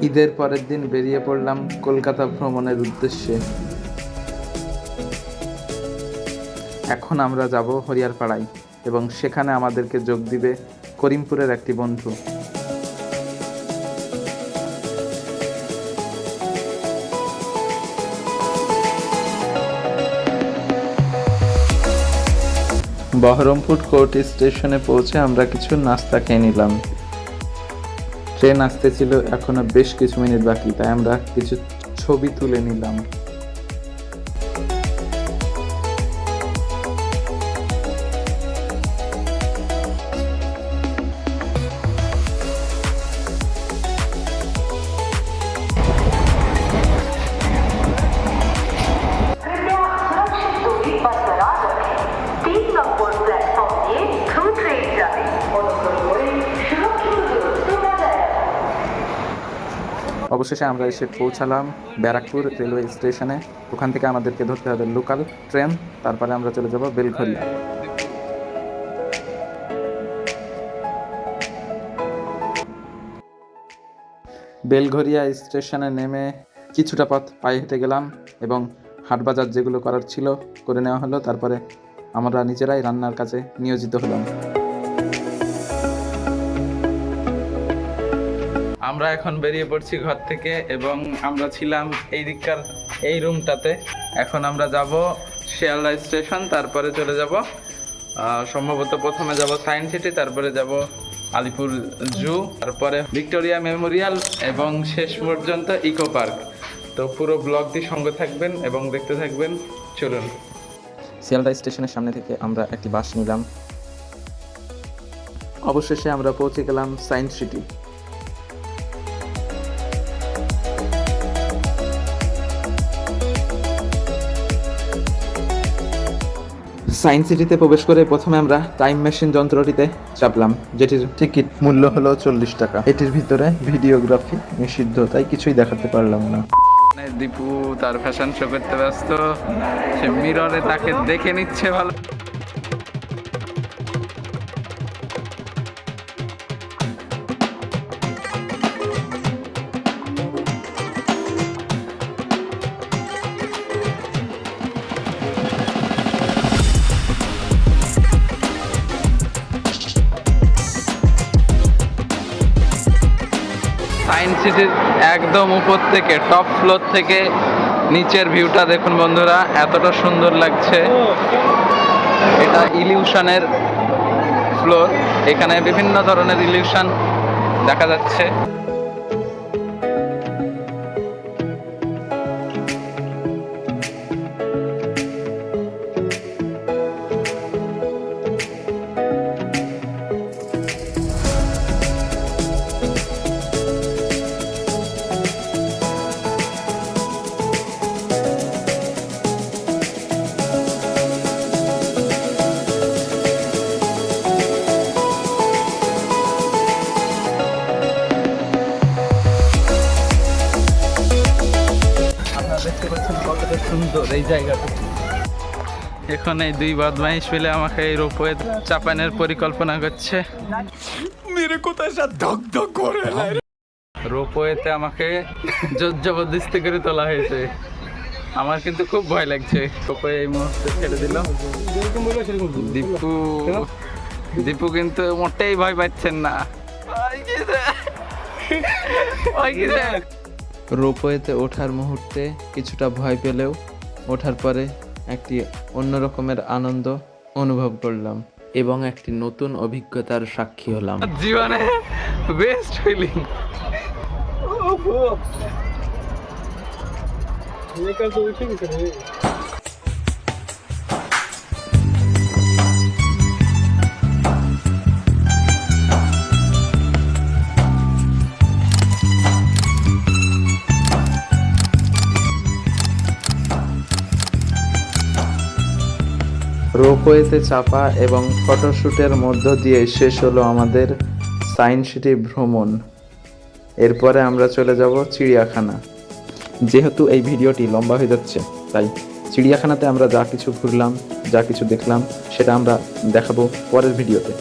ঈদের পরের দিন বেরিয়ে পড়লাম কলকাতা ভ্রমণের উদ্দেশ্যে। এখন আমরা যাব হরিয়ারপাড়ায় এবং সেখানে আমাদেরকে যোগ দিবে করিমপুরের একটি বন্ধু। বহরমপুর কোর্ট স্টেশনে পৌঁছে আমরা কিছু নাস্তা খেয়ে নিলাম। ট্রেন আসতে ছিল এখনো বেশ কিছু মিনিট বাকি, তাই আমরা কিছু ছবি তুলে নিলাম। অবশেষে আমরা এসে পৌঁছালাম ব্যারাকপুর রেলওয়ে স্টেশনে। ওখান থেকে আমাদেরকে ধরতে হবে লোকাল ট্রেন, তারপরে আমরা চলে যাব বেলঘরিয়া। বেলঘরিয়া স্টেশনে নেমে কিছুটা পথ পায়ে হেঁটে গেলাম এবং হাটবাজার যেগুলো করার ছিল করে নেওয়া হলো। তারপরে আমরা নিজেরাই রান্নার কাজে নিয়োজিত হলাম। আমরা এখন বেরিয়ে পড়ছি ঘর থেকে এবং আমরা ছিলাম এই দিককার এই রুমটাতে। এখন আমরা যাব শিয়ালদা স্টেশন, তারপরে চলে যাব সম্ভবত প্রথমে যাব সায়েন্স সিটি, তারপরে যাব আলিপুর জু, তারপরে ভিক্টোরিয়া মেমোরিয়াল এবং শেষ পর্যন্ত ইকো পার্ক। তো পুরো ব্লগটি সঙ্গে থাকবেন এবং দেখতে থাকবেন। চলুন। শিয়ালদা স্টেশনের সামনে থেকে আমরা একটি বাস নিলাম। অবশেষে আমরা পৌঁছে গেলাম সায়েন্স সিটি। সায়েন্স সিটিতে প্রবেশ করে প্রথমে আমরা টাইম মেশিন যন্ত্রটিতে চাপলাম, যেটির টিকিট মূল্য হলো 40 টাকা। এটির ভিতরে ভিডিওগ্রাফি নিষিদ্ধ, তাই কিছুই দেখাতে পারলাম না। দীপু তার ফ্যাশন শো করতে ব্যস্ত, সে মিররে তাকে দেখে নিচ্ছে ভালো। সায়েন্স সিটির একদম উপর থেকে টপ ফ্লোর থেকে নিচের ভিউটা দেখুন বন্ধুরা, এতটা সুন্দর লাগছে। এটা ইলিউশনের ফ্লোর, এখানে বিভিন্ন ধরনের ইলিউশন দেখা যাচ্ছে। দেখতে পাচ্ছেন কতটা সুন্দর এই জায়গাটা। এখন এই দুই বদমাইশ মিলে আমাকে এই রোপওয়ে চাপানোর পরিকল্পনা করছে। রোপওয়েতে আমাকে জোর জবরদস্তি করে তোলা হয়েছে। আমার কিন্তু খুব ভয় লাগছে। রোপওয়ে এই মুহূর্তে ছেড়ে দিলাম। দীপু কিন্তু মোটেই ভয় পাচ্ছেন না। রোপওয়েতে ওঠার মুহূর্তে কিছুটা ভয় পেলেও ওঠার পরে একটি অন্য রকমের আনন্দ অনুভব করলাম এবং একটি নতুন অভিজ্ঞতার সাক্ষী হলাম। জীবনে বেস্ট ফিলিং। রোপওয়েতে চাপা এবং ফটোশ্যুটের মধ্য দিয়ে শেষ হলো আমাদের সায়েন্স সিটি ভ্রমণ। এরপরে আমরা চলে যাব চিড়িয়াখানা। যেহেতু এই ভিডিওটি লম্বা হয়ে যাচ্ছে, তাই চিড়িয়াখানাতে আমরা যা কিছু ঘুরলাম, যা কিছু দেখলাম সেটা আমরা দেখাবো পরের ভিডিওতে।